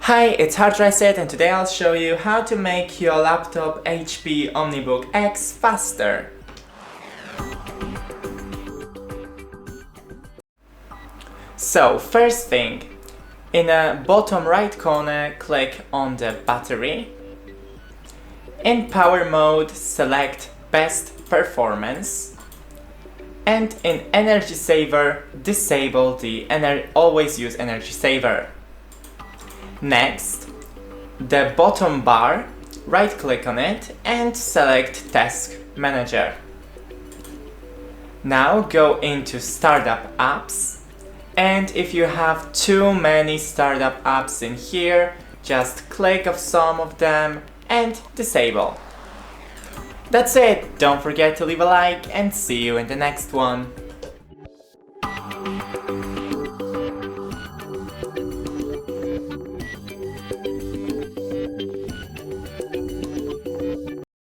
Hi, it's HardReset and today I'll show you how to make your laptop HP OmniBook X faster. So, first thing, in the bottom right corner, click on the battery. In power mode, select best performance. And in energy saver, disable the always use energy saver. Next, the bottom bar, right click on it and select Task Manager. Now go into Startup Apps, and if you have too many startup apps in here, just click on some of them and disable. That's it, don't forget to leave a like and see you in the next one.